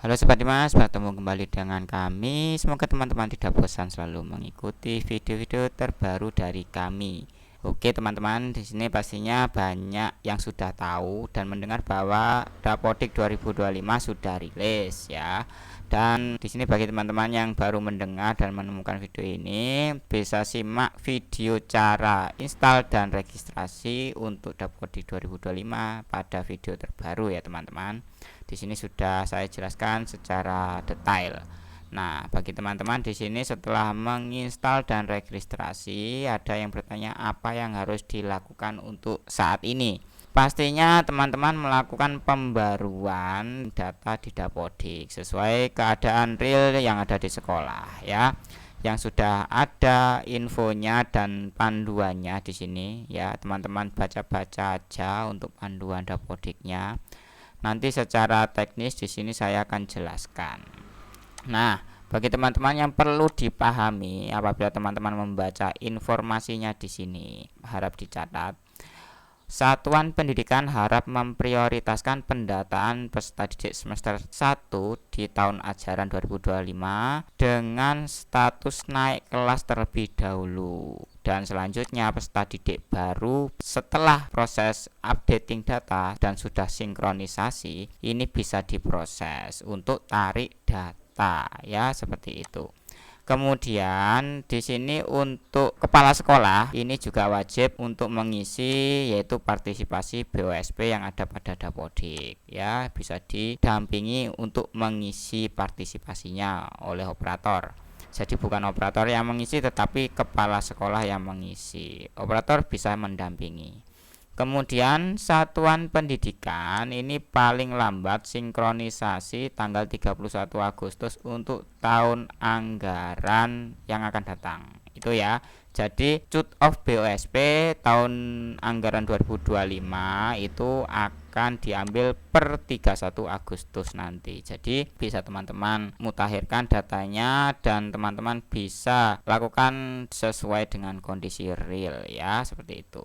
Halo Sobat Dimas, bertemu kembali dengan kami. Semoga teman-teman tidak bosan selalu mengikuti video-video terbaru dari kami. Oke teman-teman, di sini pastinya banyak yang sudah tahu dan mendengar bahwa Dapodik 2025 sudah rilis ya. Dan di sini bagi teman-teman yang baru mendengar dan menemukan video ini, bisa simak video cara install dan registrasi untuk Dapodik 2025 pada video terbaru ya teman-teman. Di sini sudah saya jelaskan secara detail. Nah, bagi teman-teman di sini setelah menginstal dan registrasi, ada yang bertanya apa yang harus dilakukan untuk saat ini. Pastinya teman-teman melakukan pembaruan data di Dapodik sesuai keadaan real yang ada di sekolah ya. Yang sudah ada infonya dan panduannya di sini ya. Teman-teman baca-baca aja untuk panduan Dapodiknya. Nanti secara teknis di sini saya akan jelaskan. Nah, bagi teman-teman yang perlu dipahami apabila teman-teman membaca informasinya di sini, harap dicatat. Satuan Pendidikan harap memprioritaskan pendataan peserta didik semester 1 di tahun ajaran 2025 dengan status naik kelas terlebih dahulu. Dan selanjutnya peserta didik baru setelah proses updating data dan sudah sinkronisasi, ini bisa diproses untuk tarik data ya, seperti itu. Kemudian di sini untuk kepala sekolah ini juga wajib untuk mengisi yaitu partisipasi BOSP yang ada pada Dapodik ya, bisa didampingi untuk mengisi partisipasinya oleh operator. Jadi bukan operator yang mengisi tetapi kepala sekolah yang mengisi. Operator bisa mendampingi. Kemudian satuan pendidikan ini paling lambat sinkronisasi tanggal 31 Agustus untuk tahun anggaran yang akan datang. Itu ya. Jadi cut of BOSP tahun anggaran 2025 itu akan diambil per 31 Agustus nanti. Jadi bisa teman-teman mutakhirkan datanya dan teman-teman bisa lakukan sesuai dengan kondisi real ya, seperti itu.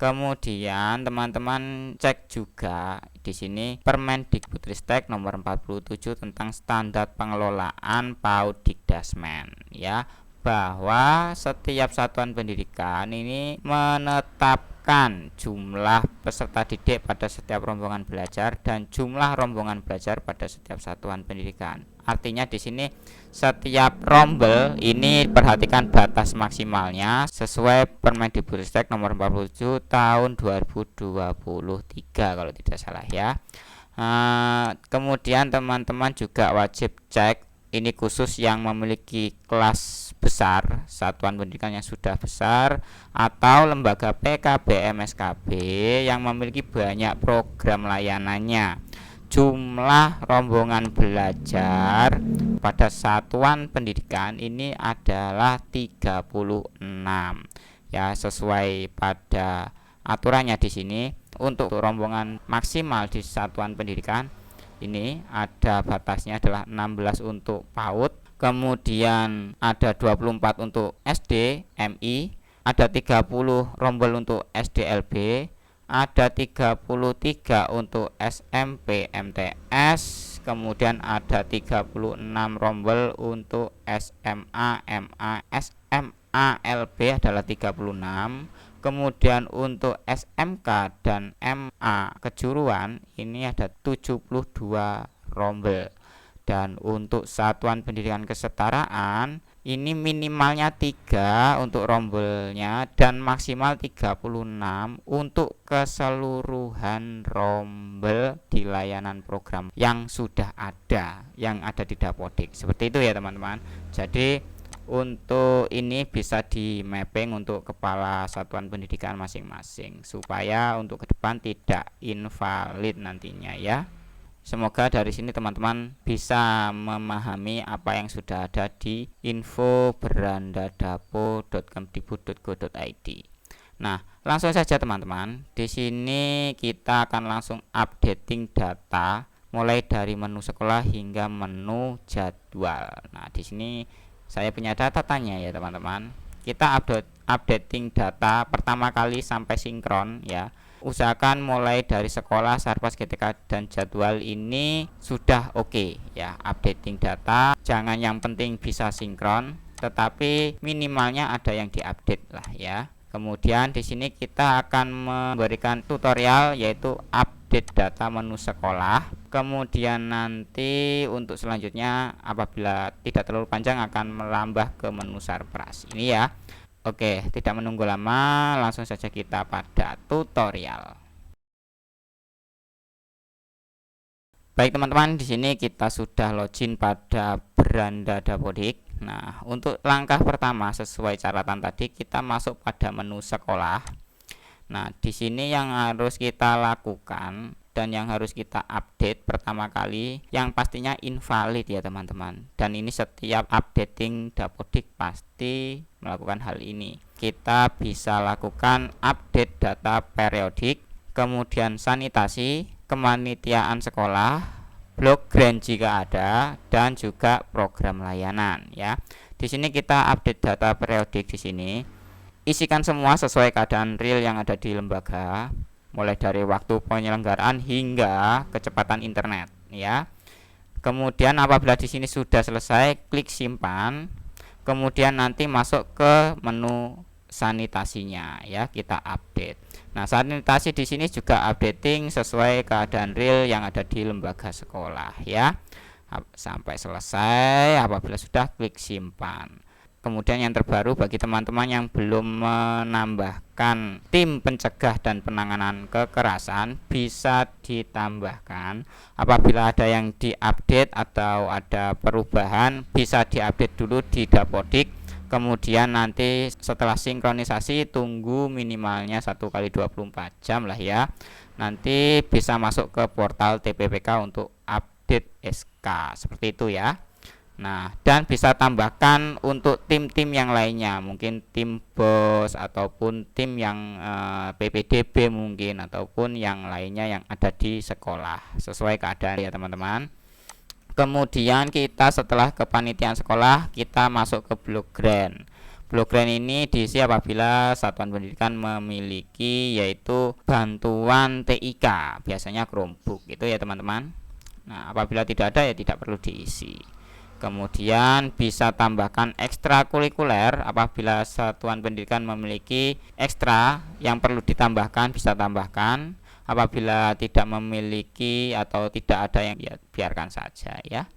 Kemudian teman-teman cek juga di sini Permendikbudristek nomor 47 tentang standar pengelolaan PAUD Dikdasmen ya, bahwa setiap satuan pendidikan ini menetapkan jumlah peserta didik pada setiap rombongan belajar dan jumlah rombongan belajar pada setiap satuan pendidikan. Artinya di sini setiap rombel ini perhatikan batas maksimalnya sesuai Permendikbudristek nomor 47 tahun 2023 kalau tidak salah ya. Kemudian teman-teman juga wajib cek ini khusus yang memiliki kelas besar, satuan pendidikan yang sudah besar, atau lembaga PKBM SKB yang memiliki banyak program layanannya. Jumlah rombongan belajar pada satuan pendidikan ini adalah 36 ya, sesuai pada aturannya di sini. Untuk rombongan maksimal di satuan pendidikan ini ada batasnya adalah 16 untuk PAUD, kemudian ada 24 untuk SD MI, ada 30 rombel untuk SDLB, ada 33 untuk SMP MTS, kemudian ada 36 rombel untuk SMA MA, SMA LB adalah 36. Kemudian untuk SMK dan MA kejuruan ini ada 72 rombel. Dan untuk satuan pendidikan kesetaraan ini minimalnya 3 untuk rombelnya dan maksimal 36 untuk keseluruhan rombel di layanan program yang sudah ada, yang ada di Dapodik. Seperti itu ya teman-teman. Jadi untuk ini bisa di mapping untuk kepala satuan pendidikan masing-masing supaya untuk ke depan tidak invalid nantinya ya. Semoga dari sini teman-teman bisa memahami apa yang sudah ada di info.berandadapo.kemdikbud.go.id. Nah, langsung saja teman-teman. Di sini kita akan langsung updating data mulai dari menu sekolah hingga menu jadwal. Nah, di sini saya punya data tanya ya teman-teman. Kita updating data pertama kali sampai sinkron ya. usahakan mulai dari sekolah, Sarpras, GTK dan jadwal ini sudah oke ya, updating data. Jangan yang penting bisa sinkron, tetapi minimalnya ada yang diupdate lah ya. Kemudian di sini kita akan memberikan tutorial yaitu update data menu sekolah. Kemudian nanti untuk selanjutnya apabila tidak terlalu panjang akan merambah ke menu Sarpras ini ya. Oke, tidak menunggu lama, langsung saja kita pada tutorial. Baik teman-teman, di sini kita sudah login pada beranda Dapodik. Nah, untuk langkah pertama sesuai catatan tadi kita masuk pada menu sekolah. Nah, di sini yang harus kita lakukan dan yang harus kita update pertama kali yang pastinya invalid ya teman-teman, dan ini setiap updating Dapodik pasti melakukan hal ini. Kita bisa lakukan update data periodik, kemudian sanitasi, kepanitiaan sekolah, blok grant jika ada, dan juga program layanan ya. Di sini kita update data periodik. Di sini isikan semua sesuai keadaan real yang ada di lembaga, mulai dari waktu penyelenggaraan hingga kecepatan internet ya. Kemudian apabila di sini sudah selesai, klik simpan. Kemudian nanti masuk ke menu sanitasinya ya, kita update. Nah, sanitasi di sini juga updating sesuai keadaan real yang ada di lembaga sekolah ya. Sampai selesai, apabila sudah klik simpan. Kemudian yang terbaru bagi teman-teman yang belum menambahkan tim pencegah dan penanganan kekerasan, bisa ditambahkan. Apabila ada yang diupdate atau ada perubahan, bisa diupdate dulu di Dapodik. Kemudian nanti setelah sinkronisasi tunggu minimalnya 1x24 jam lah ya. Nanti bisa masuk ke portal TPPK untuk update SK seperti itu ya. Nah, dan bisa tambahkan untuk tim-tim yang lainnya, mungkin tim BOS ataupun tim yang PPDB mungkin, ataupun yang lainnya yang ada di sekolah sesuai keadaan ya teman-teman. Kemudian kita setelah kepanitiaan sekolah kita masuk ke blok grant. Blok grant ini diisi apabila satuan pendidikan memiliki yaitu bantuan TIK, biasanya Chromebook itu ya teman-teman. Nah, apabila tidak ada ya tidak perlu diisi. Kemudian bisa tambahkan ekstrakurikuler, apabila satuan pendidikan memiliki ekstra yang perlu ditambahkan bisa tambahkan. Apabila tidak memiliki atau tidak ada yang biarkan saja ya.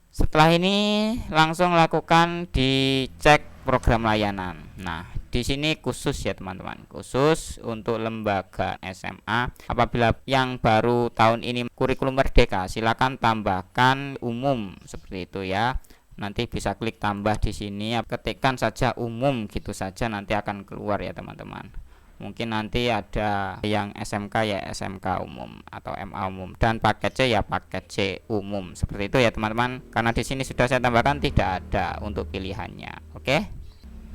Setelah ini langsung lakukan dicek program layanan. Nah, di sini khusus ya teman-teman, khusus untuk lembaga SMA. Apabila yang baru tahun ini kurikulum merdeka, silakan tambahkan umum seperti itu ya. Nanti bisa klik tambah di sini, ketikkan saja umum gitu saja, nanti akan keluar ya teman-teman. Mungkin nanti ada yang SMK ya SMK umum atau MA umum, dan paket C ya paket C umum seperti itu ya teman-teman. Karena di sini sudah saya tambahkan tidak ada untuk pilihannya. Oke.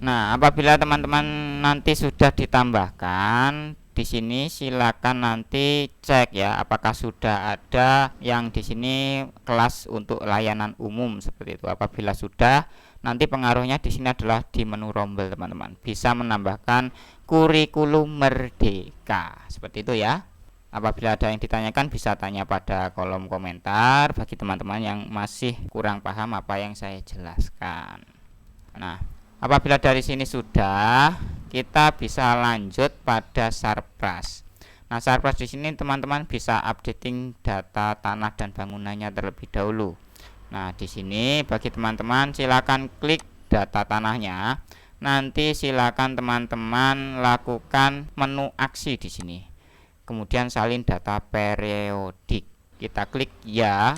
Nah, apabila teman-teman nanti sudah ditambahkan di sini, silakan nanti cek ya apakah sudah ada yang di sini kelas untuk layanan umum seperti itu. Apabila sudah, nanti pengaruhnya di sini adalah di menu rombel teman-teman. Bisa menambahkan kurikulum merdeka seperti itu ya. Apabila ada yang ditanyakan bisa tanya pada kolom komentar bagi teman-teman yang masih kurang paham apa yang saya jelaskan. Nah, apabila dari sini sudah, kita bisa lanjut pada Sarpras. Nah, Sarpras di sini teman-teman bisa updating data tanah dan bangunannya terlebih dahulu. Nah, di sini bagi teman-teman silakan klik data tanahnya. Nanti silakan teman-teman lakukan menu aksi di sini. Kemudian salin data periodik. Kita klik ya.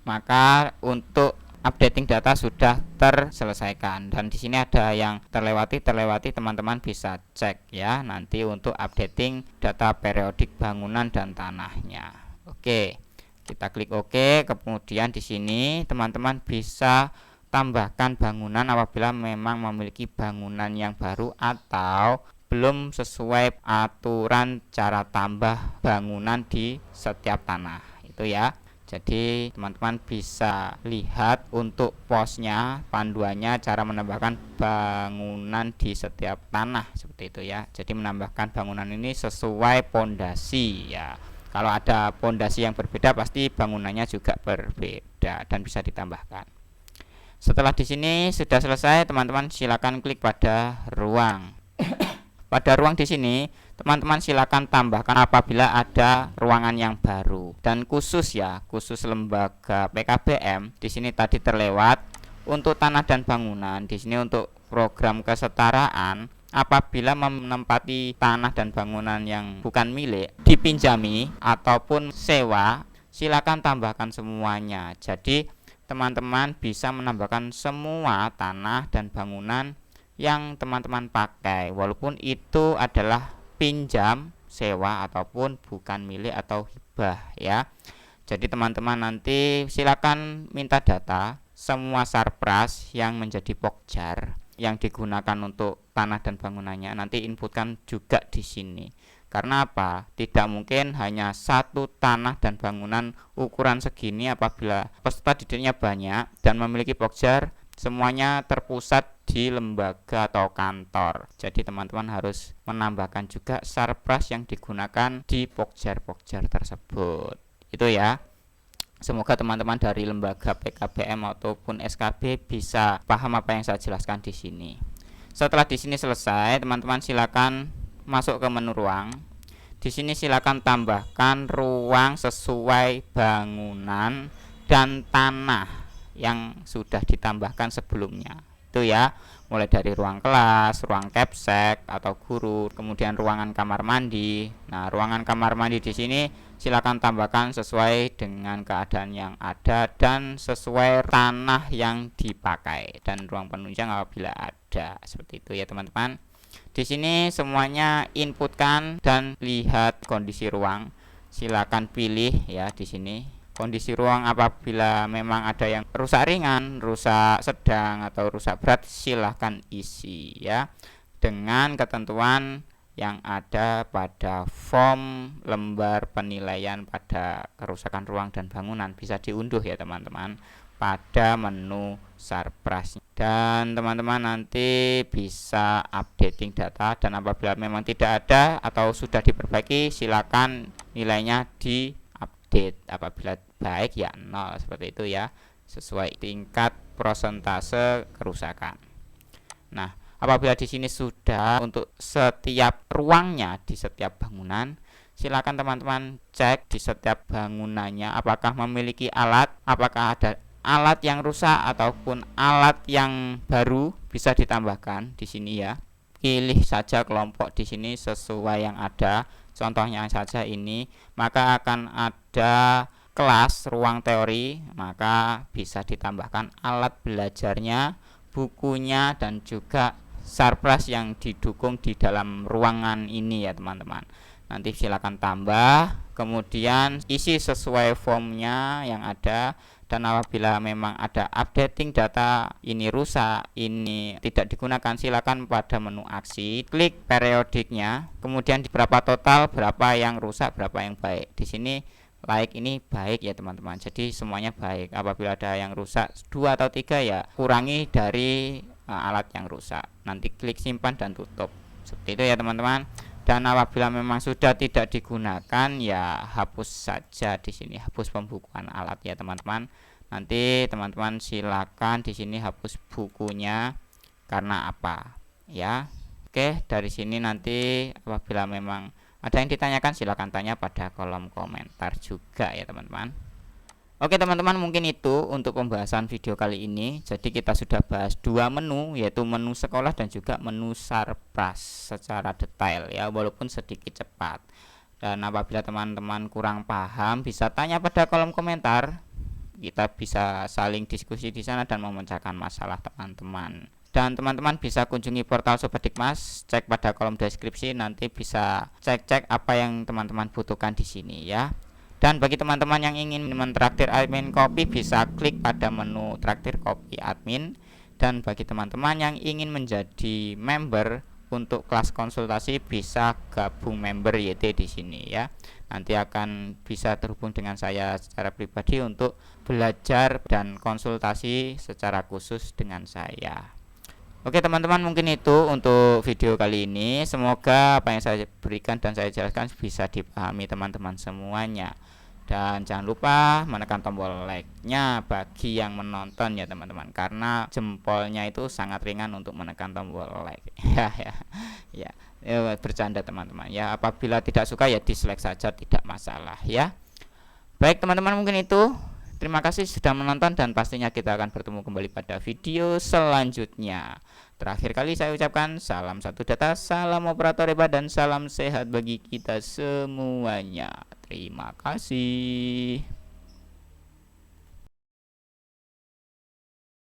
Maka untuk updating data sudah terselesaikan, dan di sini ada yang terlewati teman-teman bisa cek ya nanti untuk updating data periodik bangunan dan tanahnya. Oke, kita klik OK. Kemudian di sini teman-teman bisa tambahkan bangunan apabila memang memiliki bangunan yang baru atau belum sesuai aturan cara tambah bangunan di setiap tanah itu ya. Jadi teman-teman bisa lihat untuk posnya, panduannya, cara menambahkan bangunan di setiap tanah seperti itu ya. Jadi menambahkan bangunan ini sesuai pondasi ya. Kalau ada pondasi yang berbeda pasti bangunannya juga berbeda dan bisa ditambahkan. Setelah di sini sudah selesai, teman-teman silakan klik pada ruang. Pada ruang di sini, teman-teman silakan tambahkan apabila ada ruangan yang baru. Dan khusus lembaga PKBM di sini tadi terlewat untuk tanah dan bangunan. Di sini untuk program kesetaraan, apabila menempati tanah dan bangunan yang bukan milik, dipinjami ataupun sewa, silakan tambahkan semuanya. Jadi teman-teman bisa menambahkan semua tanah dan bangunan yang teman-teman pakai, walaupun itu adalah pinjam, sewa ataupun bukan milik atau hibah ya. Jadi teman-teman nanti silakan minta data semua sarpras yang menjadi pokjar yang digunakan untuk tanah dan bangunannya, nanti inputkan juga di sini. Karena apa? Tidak mungkin hanya satu tanah dan bangunan ukuran segini apabila peserta didiknya banyak dan memiliki pokjar, semuanya terpusat di lembaga atau kantor. Jadi teman-teman harus menambahkan juga sarpras yang digunakan di pokjar-pokjar tersebut. Itu ya. Semoga teman-teman dari lembaga PKBM ataupun SKB bisa paham apa yang saya jelaskan di sini. Setelah di sini selesai, teman-teman silakan masuk ke menu ruang. Di sini silakan tambahkan ruang sesuai bangunan dan tanah yang sudah ditambahkan sebelumnya. Itu ya, mulai dari ruang kelas, ruang capsek atau guru, kemudian ruangan kamar mandi. Nah, ruangan kamar mandi di sini silakan tambahkan sesuai dengan keadaan yang ada dan sesuai tanah yang dipakai, dan ruang penunjang apabila ada. Seperti itu ya teman-teman. Di sini semuanya inputkan dan lihat kondisi ruang. Silakan pilih ya di sini kondisi ruang, apabila memang ada yang rusak ringan, rusak sedang atau rusak berat, silahkan isi ya dengan ketentuan yang ada pada form lembar penilaian pada kerusakan ruang dan bangunan. Bisa diunduh ya teman-teman pada menu sarpras, dan teman-teman nanti bisa updating data, dan apabila memang tidak ada atau sudah diperbaiki, silakan nilainya di update. Apabila baik ya 0 seperti itu ya, sesuai tingkat persentase kerusakan. Nah, apabila di sini sudah untuk setiap ruangnya di setiap bangunan, silakan teman-teman cek di setiap bangunannya apakah memiliki alat, apakah ada alat yang rusak ataupun alat yang baru, bisa ditambahkan di sini ya. Pilih saja kelompok di sini sesuai yang ada. Contohnya saja ini, maka akan ada kelas ruang teori, maka bisa ditambahkan alat belajarnya, bukunya, dan juga sarpras yang didukung di dalam ruangan ini ya teman-teman. Nanti silakan tambah, kemudian isi sesuai formnya yang ada. Dan apabila memang ada updating data, ini rusak, ini tidak digunakan, silakan pada menu aksi, klik periodiknya, kemudian di berapa total, berapa yang rusak, berapa yang baik. Di sini like ini baik ya teman-teman, jadi semuanya baik. Apabila ada yang rusak 2 atau 3 ya kurangi dari alat yang rusak. Nanti klik simpan dan tutup. Seperti itu ya teman-teman. Dan apabila memang sudah tidak digunakan ya hapus saja di sini, hapus pembukuan alat ya teman-teman. Nanti teman-teman silakan di sini hapus bukunya karena apa ya. Oke, dari sini nanti apabila memang ada yang ditanyakan silakan tanya pada kolom komentar juga ya teman-teman. Oke teman-teman, mungkin itu untuk pembahasan video kali ini. Jadi kita sudah bahas 2 menu, yaitu menu sekolah dan juga menu sarpras secara detail ya, walaupun sedikit cepat. Dan apabila teman-teman kurang paham bisa tanya pada kolom komentar. Kita bisa saling diskusi di sana dan memecahkan masalah teman-teman. Dan teman-teman bisa kunjungi portal Sobat Hikmas, cek pada kolom deskripsi, nanti bisa cek-cek apa yang teman-teman butuhkan di sini ya. Dan bagi teman-teman yang ingin mentraktir admin kopi, bisa klik pada menu traktir kopi admin. Dan bagi teman-teman yang ingin menjadi member untuk kelas konsultasi bisa gabung member YT di sini ya. Nanti akan bisa terhubung dengan saya secara pribadi untuk belajar dan konsultasi secara khusus dengan saya. Oke teman-teman, mungkin itu untuk video kali ini. Semoga apa yang saya berikan dan saya jelaskan bisa dipahami teman-teman semuanya. Dan jangan lupa menekan tombol like-nya bagi yang menonton ya teman-teman, karena jempolnya itu sangat ringan untuk menekan tombol like. Ya, bercanda teman-teman. Ya, apabila tidak suka ya dislike saja, tidak masalah ya. Baik teman-teman, mungkin itu. Terima kasih sudah menonton dan pastinya kita akan bertemu kembali pada video selanjutnya. Terakhir kali saya ucapkan salam satu data, salam operator hebat, dan salam sehat bagi kita semuanya. Terima kasih.